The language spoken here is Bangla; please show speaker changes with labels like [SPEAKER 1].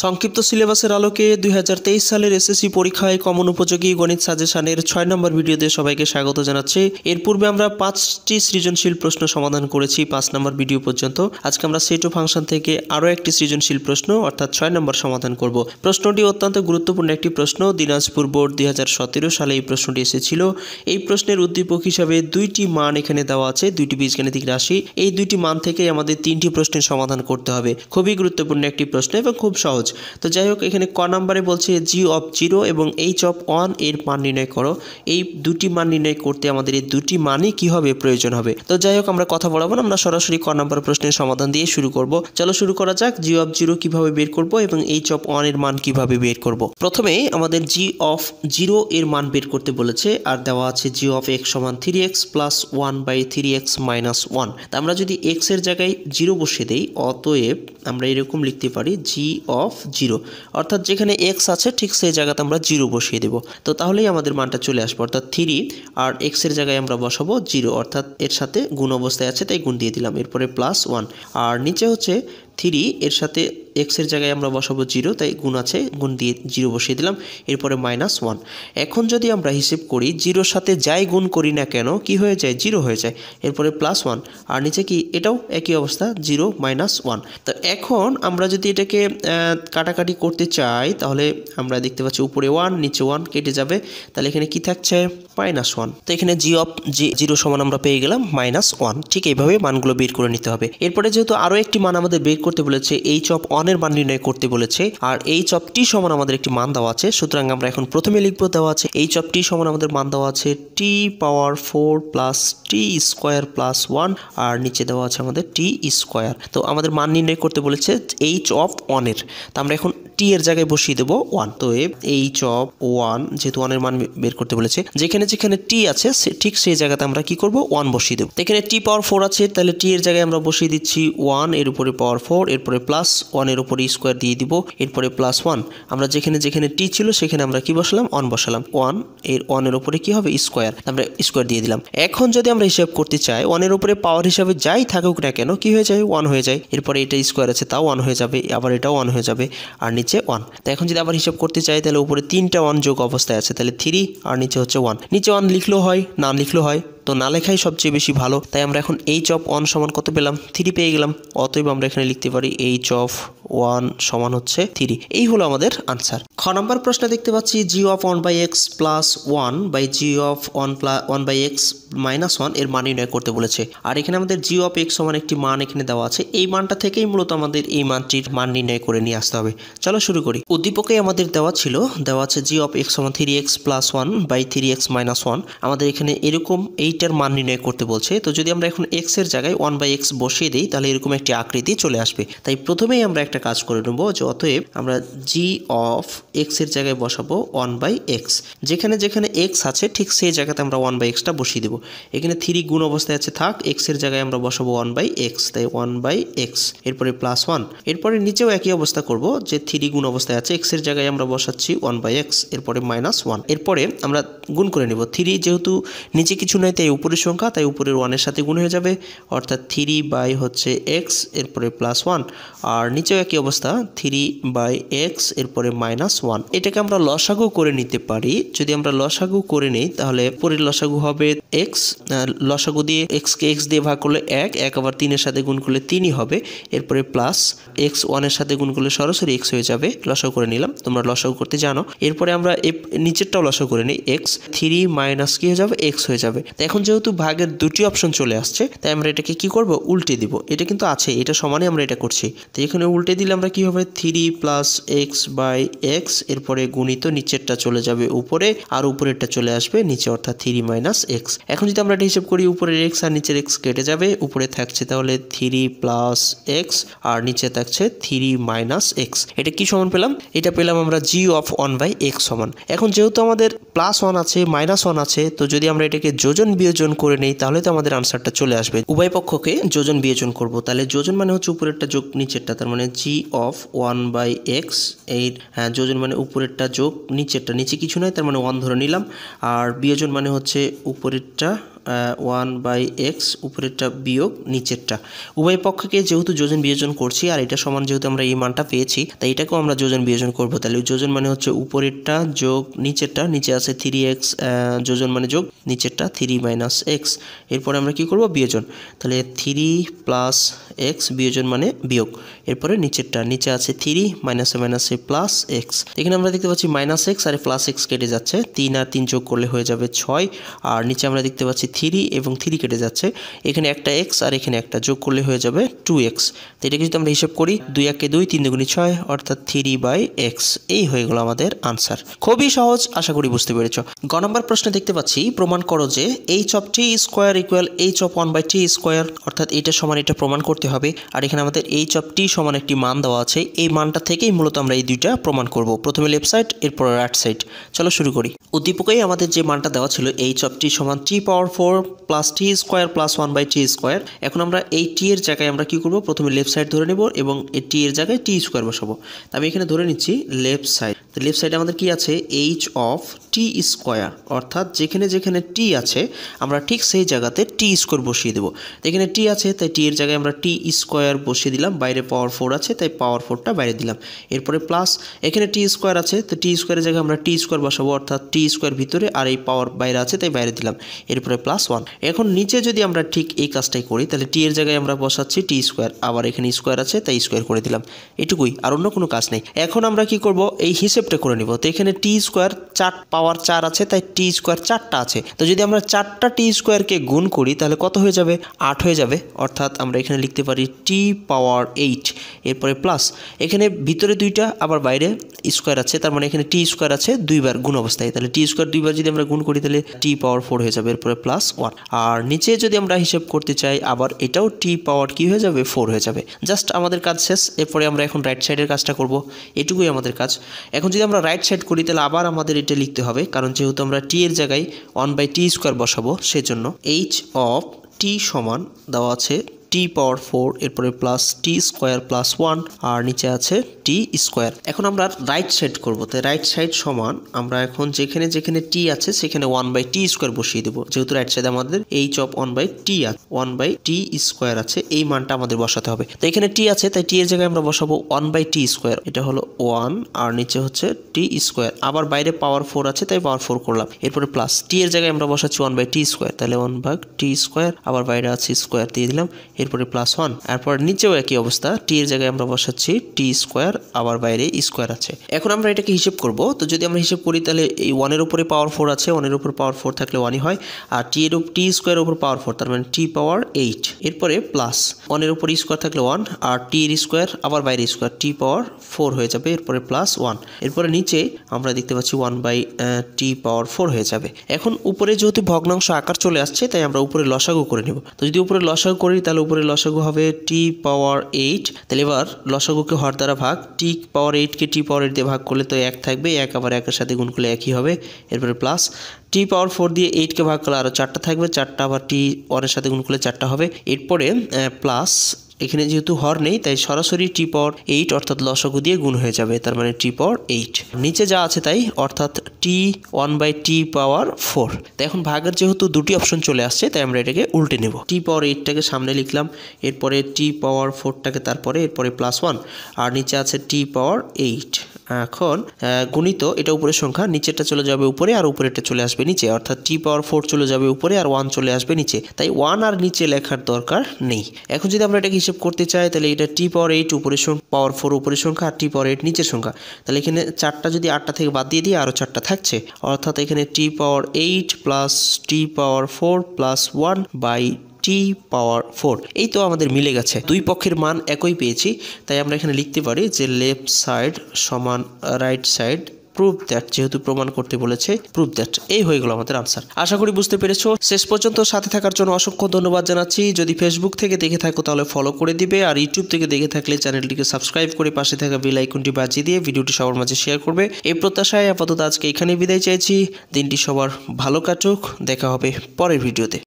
[SPEAKER 1] সংক্ষিপ্ত সিলেবাসের আলোকে 2023 সালের এসএসসি পরীক্ষায় কমন উপযোগী গণিত সাজেশনের 6 নম্বর ভিডিওতে সবাইকে স্বাগত জানাচ্ছি। এর পূর্বে আমরা 5টি সৃজনশীল প্রশ্ন সমাধান করেছি 5 নম্বর ভিডিও পর্যন্ত। আজকে আমরা সেট ও ফাংশন থেকে আরও একটি সৃজনশীল প্রশ্ন অর্থাৎ 6 নম্বর সমাধান করব। প্রশ্নটি অত্যন্ত গুরুত্বপূর্ণ একটি প্রশ্ন। দিনাজপুর বোর্ড 2017 সালে এই প্রশ্নটি এসেছিল। এই প্রশ্নের উদ্দীপক হিসাবে দুইটি মান এখানে দেওয়া আছে, দুইটি বীজগাণিতিক রাশি। এই দুইটি মান থেকে আমাদের 3টি প্রশ্নের সমাধান করতে হবে। খুবই গুরুত্বপূর্ণ একটি প্রশ্ন এবং খুব সহজ। তো যাই হোক, এখানে ক নম্বরে বলছে g(0) এবং h(1) এর মান নির্ণয় করো। এই দুটি মান নির্ণয় করতে আমাদের এই দুটি মানই কি হবে, প্রয়োজন হবে। তো যাই হোক, আমরা কথা বলবো না, আমরা সরাসরি ক নম্বর প্রশ্নের সমাধান দিয়ে শুরু করব। চলো শুরু করা যাক। g(0) কিভাবে বের করব এবং h(1) এর মান কিভাবে বের করব। প্রথমে আমাদের g(0) এর মান বের করতে বলেছে আর দেওয়া আছে g(x) = 3x + 1/3x - 1। তা আমরা যদি x এর জায়গায় 0 বসিয়ে দেই, অতএব আমরা এরকম লিখতে পারি g(0) অর্থাৎ যেখানে x আছে ঠিক সেই জায়গাতে আমরা 0 বসিয়ে দেব। তো তাহলেই আমাদের মানটা চলে আসবে, অর্থাৎ 3 আর x এর জায়গায় আমরা বসাবো 0, অর্থাৎ এর সাথে গুণ অবস্থায় আছে তাই গুণ দিয়ে দিলাম। এরপরে +1 আর নিচে হচ্ছে 3, এর সাথে x এর জায়গায় আমরা বসাবো 0 তাই গুণ আছে, গুণ দিয়ে 0 বসিয়ে দিলাম। এরপরে -1। এখন যদি আমরা হিসেব করি 0-র সাথে যাই গুণ করি না কেন কি হয়ে যায়, 0 হয়ে যায়। এরপরে +1 আর নিচে কি, এটাও একই অবস্থা, 0 - 1। তো এখন আমরা যদি এটাকে কাটাকাটি করতে চাই তাহলে আমরা দেখতে পাচ্ছি উপরে 1 নিচে 1 কেটে যাবে, তাহলে এখানে কি থাকছে, -1। তো এখানে g(0) সমান আমরা পেয়ে গেলাম -1। ঠিক এইভাবে মানগুলো বের করে নিতে হবে। এরপরে যেহেতু আরও একটি মান আমাদের বের করতে বলেছে, h(1) এর মান নির্ণয় করতে বলেছে আর h(t) সমান আমাদের একটি মান দেওয়া আছে। সুতরাং আমরা এখন প্রথমে লিখব, দেওয়া আছে h(t) সমান আমাদের মান দেওয়া আছে t⁴ + t² + 1 আর নিচে দেওয়া আছে আমাদের t²। তো আমাদের মান নির্ণয় করতে বলেছে h(1) এর। তো আমরা এখন t এর জায়গায় বসিয়ে দেব 1। তো h(1) যেহেতু 1 এর মান বের করতে বলেছে, যেখানে যেখানে t আছে ঠিক সেই জায়গাতে আমরা কি করব, 1 বসিয়ে দেব। তো এখানে t⁴ আছে, তাহলে t এর জায়গায় আমরা বসিয়ে দিচ্ছি 1 এর উপরে ⁴ এরপরে +1 এর উপরে স্কয়ার দিয়ে দিব, এরপরে +1। আমরা যেখানে যেখানে t ছিল সেখানে আমরা কি বসালাম, 1 বসালাম। 1 এর উপরে কি হবে, স্কয়ার, আমরা স্কয়ার দিয়ে দিলাম। এখন যদি আমরা হিসাব করতে চাই 1 এর উপরে পাওয়ার হিসাবে যাই থাকুক না কেন কি হয়ে যায়, 1 হয়ে যায়। এরপরে এটা স্কয়ার আছে তাও 1 হয়ে যাবে, আবার এটাও 1 হয়ে যাবে আর নিচে 1। তো এখন যদি আবার হিসাব করতে চাই তাহলে উপরে 3টা 1 যোগ অবস্থায় আছে, তাহলে 3 আর নিচে হচ্ছে 1। নিচে 1 লিখলেও হয়, না লিখলেও হয়, তো না লেখাই সবচেয়ে বেশি ভালো। তাই আমরা এখন h(1) সমান কত পেলাম, 3 পেয়ে গেলাম। অতএব আমরা এখানে লিখতে পারি h(1) সমান হচ্ছে 3। এই হলো আমাদের আনসার। খ নম্বর প্রশ্নে দেখতে পাচ্ছি g(1/x + 1/g(1/x - 1) এর মান নির্ণয় করতে বলেছে আর এখানে আমাদের g(x) সমান একটি মান এখানে দেওয়া আছে। এই মানটা থেকেই মূলত আমাদের এই মানটির মান নির্ণয় করে নিয়ে আসতে হবে। চলো শুরু করি। উদ্দীপকে আমাদের দেওয়া আছে g(x) = 3x + 1/3x - 1। আমাদের এখানে এরকম এইটার মান নির্ণয় করতে বলছে। তো যদি আমরা এখন x এর জায়গায় 1/x বসিয়ে দিই তাহলে এরকম একটি আকৃতি চলে আসবে। তাই প্রথমেই আমরা একটা কাজ করে নেব, যে অতএব আমরা g(x) এর জায়গায় বসাবো 1/x। যেখানে যেখানে x আছে ঠিক সেই জায়গাতে আমরা 1/x-টা বসিয়ে দেব। এখানে 3 গুণ অবস্থায় আছে থাক, x এর জায়গায় আমরা বসাবো 1/x, তাই 1/x। এরপরে +1। এরপরে নিচেও একই অবস্থা করব, যে 3 গুণ অবস্থায় আছে, x এর জায়গায় আমরা বসাচ্ছি 1/x, এরপরে -1। এরপরে আমরা গুণ করে নেব। 3 যেহেতু নিচে কিছু নাই তাই উপরের সংখ্যা, তাই উপরের 1 এর সাথে গুণ হয়ে যাবে, অর্থাৎ 3/x, এরপরে +1 আর নিচেও একই অবস্থা 3/x, এরপরে -1। এটাকে আমরা লসাগু করে নিতে পারি। যদি আমরা লসাগু করে নিই তাহলে পরের লসাগু হবে x, লসাগু দিয়ে x কে x দিয়ে ভাগ করলে 1 আবার 3 এর সাথে গুণ করলে 3ই হবে। এরপরে প্লাস x 1 এর সাথে গুণ করলে সরাসরি x হয়ে যাবে। লসাগু করে নিলাম, তোমরা লসাগু করতে জানো। এরপরে আমরা নিচেরটাও লসাগু করে নিই, x 3 মাইনাস কি হয়ে যাবে, x হয়ে যাবে। তো এখন যেহেতু ভাগের দুটি অপশন চলে আসছে তাই আমরা এটাকে কি করব, উল্টে দিব। এটা কিন্তু আছে, এটা সমানে আমরা এটা করছি। তো এখানে উল্টে দিলে আমরা কি হবে, 3 + x/x, এরপরে গুণিত নিচেরটা চলে যাবে উপরে আর উপরেরটা চলে আসবে নিচে, অর্থাৎ 3 - x। এখন যদি আমরা এটা হিসাব করি উপরের x আর নিচের x কেটে যাবে, উপরে থাকছে তাহলে 3 + x আর নিচে থাকছে 3 - x। এটা কি সমান পেলাম, এটা পেলাম আমরা g(1/x) সমান। এখন যেহেতু আমাদের +1 আছে -1 আছে, তো যদি আমরা এটাকে যোজন বিয়োজন করে নেই তাহলে তো আমাদের আনসারটা চলে আসবে। উভয় পক্ষকে যোজন বিয়োজন করব, তাহলে যোজন মানে হচ্ছে উপরেরটা যোগ নিচেরটা, তার মানে g(1/x) এই যোজন মানে উপরেরটা যোগ নিচেরটা, নিচে কিছু নাই তার মানে 1 ধরে নিলাম, আর বিয়োজন মানে হচ্ছে উপরেরটা 1/x উপরেরটা বিয়োগ নিচেরটা। উভয় পক্ষকে যেহেতু যোজন বিয়োজন করছি আর এটা সমান যেহেতু আমরা এই মানটা পেয়েছি তাই এটাকেও আমরা যোজন বিয়োজন করব। তাহলে যোজন মানে হচ্ছে উপরেরটা যোগ নিচেরটা, নিচে আছে 3x, যোজন মানে যোগ, নিচেরটা 3 - x। এরপরে আমরা কি করব বিয়োজন, তাহলে 3 + x বিয়োজন মানে বিয়োগ। এরপরে নিচেরটা, নিচে আছে 3 - প্লাস x। এখানে আমরা দেখতে পাচ্ছি -x আর প্লাস x কেটে যাচ্ছে, 3 আর 3 যোগ করলে হয়ে যাবে 6। আর নিচে আমরা দেখতে পাচ্ছি 3 এবং 3 কেটে যাচ্ছে, এখানে একটা x আর এখানে একটা যোগ করলে হয়ে যাবে 2x। তো এটাকে যদি আমরা হিসাব করি 2 × 2 = 3 × 2 = 6 অর্থাৎ 3/x। এই হয়ে গেল আমাদের আনসার। খুবই সহজ, আশা করি বুঝতে পেরেছ। গ নম্বর প্রশ্নে দেখতে পাচ্ছি প্রমাণ করো যে h(t² = h(1/t²) অর্থাৎ এটা সমান এটা প্রমাণ করতে হবে। আর এখানে আমাদের h(t) সমান একটি মান দেওয়া আছে, এই মানটা থেকেই মূলত আমরা এই দুইটা প্রমাণ করব। প্রথমে লেফট সাইড, এরপর রাইট সাইড। চলো শুরু করি। উদ্দীপকেই আমাদের যে মানটা দেওয়া ছিল h(t) = t⁴ + t² + 1/t²। এখন আমরা এই t এর জায়গায় আমরা কি করব, প্রথমে লেফট সাইড ধরে নেব এবং এই t এর জায়গায় t² বসাবো। আমি এখানে ধরে নিচ্ছি লেফট সাইড। তো লেফট সাইডে আমাদের কি আছে, h(t²) অর্থাৎ যেখানে যেখানে t আছে আমরা ঠিক সেই জায়গাতে t² বসিয়ে দেব। তো এখানে t আছে তাই t এর জায়গায় আমরা t² বসিয়ে দিলাম, বাইরে পাওয়ার 4 আছে তাই পাওয়ার 4টা বাইরে দিলাম। এরপরে প্লাস এখানে t² আছে তো t² এর জায়গায় আমরা t² বসাবো, অর্থাৎ t² ভিতরে আর এই পাওয়ার বাইরে আছে তাই বাইরে দিলাম। এরপরে +1। এখন নিচে যদি আমরা ঠিক এই কাজটাই করি তাহলে t এর জায়গায় আমরা বসাচ্ছি t², আবার এখানে স্কোয়ার আছে তাই স্কোয়ার করে দিলাম, এটুকুই, আর অন্য কোনো কাজ নেই। এখন আমরা কি করব, এই হিসেবটা করে নিব। তো এখানে t² 4 পাওয়ার 4 আছে তাই t² 4টা আছে। তো যদি আমরা 4টা t² কে গুণ করি তাহলে কত হয়ে যাবে, 8 হয়ে যাবে। অর্থাৎ আমরা এখানে লিখতে পারি t⁴। এরপরে প্লাস এখানে ভিতরে 2টা আবার বাইরে স্কোয়ার আছে, তার মানে এখানে t² আছে 2বার গুণ অবস্থায়, তাহলে t² 2বার যদি আমরা গুণ করি তাহলে t⁴ হয়ে যাবে। এরপরে +1। আর নিচে যদি আমরা হিসাব করতে চাই আবার এটাও t⁴ কি হয়ে যাবে, 4 হয়ে যাবে। জাস্ট আমাদের কাজ শেষ। এরপরে আমরা এখন রাইট সাইডের কাজটা করব, এটুকুই আমাদের কাজ। এখন যদি আমরা রাইট সাইড করি তাহলে আবার আমাদের এটা লিখতে হবে, কারণ যেহেতু আমরা t এর জায়গায় 1/t² বসাবো সেজন্য h(t) সমান দেওয়া আছে t⁴, এরপরে প্লাস t² + 1 আর নিচে আছে t²। এখন আমরা রাইট সাইড করব, তাই রাইট সাইড সমান আমরা এখন যেখানে যেখানে t আছে সেখানে 1/t² বসিয়ে দেবো। যেহেতু রাইট সাইডে আমাদের h(1/t) আছে, 1/t² আছে, এই মানটা আমাদের বসাতে হবে। তো এখানে t আছে তাই t এর জায়গায় আমরা বসাবো 1/t², এটা হলো 1 আর নিচে হচ্ছে t², আবার বাইরে পাওয়ার 4 আছে তাই পাওয়ার 4 করলাম। এরপরে প্লাস t এর জায়গায় আমরা বসাচ্ছি 1/t², তাহলে 1/t², আবার বাইরে আছে স্কোয়ার দিয়ে দিলাম। এরপরে +1, এরপর নিচেও একই অবস্থা, t এর জায়গায় আমরা বসাচ্ছি t², আবার বাইরে স্কোয়ার আছে। এখন আমরা এটাকে হিসেব করব। তো যদি আমরা হিসেব করি তাহলে এই 1 এর উপরে পাওয়ার 4 আছে, 1 এর উপর পাওয়ার 4 থাকলে 1ই হয়, আর t² এর উপর পাওয়ার 4 তার মানে t⁴। এরপরে প্লাস 1 এর উপর স্কোয়ার থাকলে 1 আর t এর স্কোয়ার আবার বাইরে স্কোয়ার t⁴ হয়ে যাবে। এরপরে +1, এরপরে নিচে আমরা দেখতে পাচ্ছি 1/t⁴ হয়ে যাবে। এখন উপরে যেহেতু ভগ্নাংশ আকার চলে আসছে তাই আমরা উপরে লসাগু করে নেব। তো যদি উপরে লসাগু করি তাহলে উপরে লসাগু হবে t⁴। তাহলে এবার লসাগুকে হর দ্বারা ভাগ, t⁴ কে t⁴ দিয়ে ভাগ করলে তো 1 থাকবে, 1 আবার 1 এর সাথে গুণ করলে একই হবে। এরপরে প্লাস t⁴ দিয়ে 8 কে ভাগ করলে আরও 4টা থাকবে, 4টা আবার t1 এর সাথে গুণ করলে 4টা হবে। এরপরে প্লাস এখানে যেহেতু হর নেই তাই সরাসরি t⁴ অর্থাৎ লসাগু দিয়ে গুণ হয়ে যাবে, তার মানে t⁴। নিচে যা আছে তাই, অর্থাৎ t1/t⁴। তো এখন ভাগের যেহেতু দুটি অপশন চলে আসছে তাই আমরা এটাকে উল্টে নেব। t⁴টাকে সামনে লিখলাম, এরপরে t⁴টাকে তারপরে, এরপরে +1 আর নিচে আছে t⁴। এখন গুণিত, এটা উপরের সংখ্যা, নিচেরটা চলে যাবে উপরে আর উপরেরটা চলে আসবে নিচে, অর্থাৎ t⁴ চলে যাবে উপরে আর 1 চলে আসবে নিচে, তাই 1 আর নিচে লেখার দরকার নেই। এখন যদি আমরা এটাকে হিসেব করতে চাই তাহলে এটা t⁴ উপরের সংখ্যা, পাওয়ার 4 উপরের সংখ্যা আর t⁴ নিচের সংখ্যা, তাহলে এখানে 4টা যদি 8টা থেকে বাদ দিয়ে দিই আরও 4টা থাকছে, অর্থাৎ এখানে t⁴ + t⁴ + 1/t⁴। এই তো আমাদের মিলে গেছে, দুই পক্ষের মান একই পেয়েছি, তাই আমরা এখানে লিখতে পারি যে লেফট সাইড সমান রাইট সাইড, প্রুভ দ্যাট, যেহেতু প্রমাণ করতে বলেছে প্রুভ দ্যাট। এই হয়ে গেল আমাদের আনসার। আশা করি বুঝতে পেরেছো। শেষ পর্যন্ত সাথে থাকার জন্য অসংখ্য ধন্যবাদ জানাচ্ছি। যদি ফেসবুক থেকে দেখে থাকো তাহলে ফলো করে দিবে, আর ইউটিউব থেকে দেখে থাকলে চ্যানেলটিকে সাবস্ক্রাইব করে পাশে থাকা বেল আইকনটি বাজিয়ে দিয়ে ভিডিওটি সবার মাঝে শেয়ার করবে। এই প্রত্যাশায় আপাতত আজকে এখানে বিদায় চাইছি। দিনটি সবার ভালো কাটুক, দেখা হবে পরের ভিডিওতে।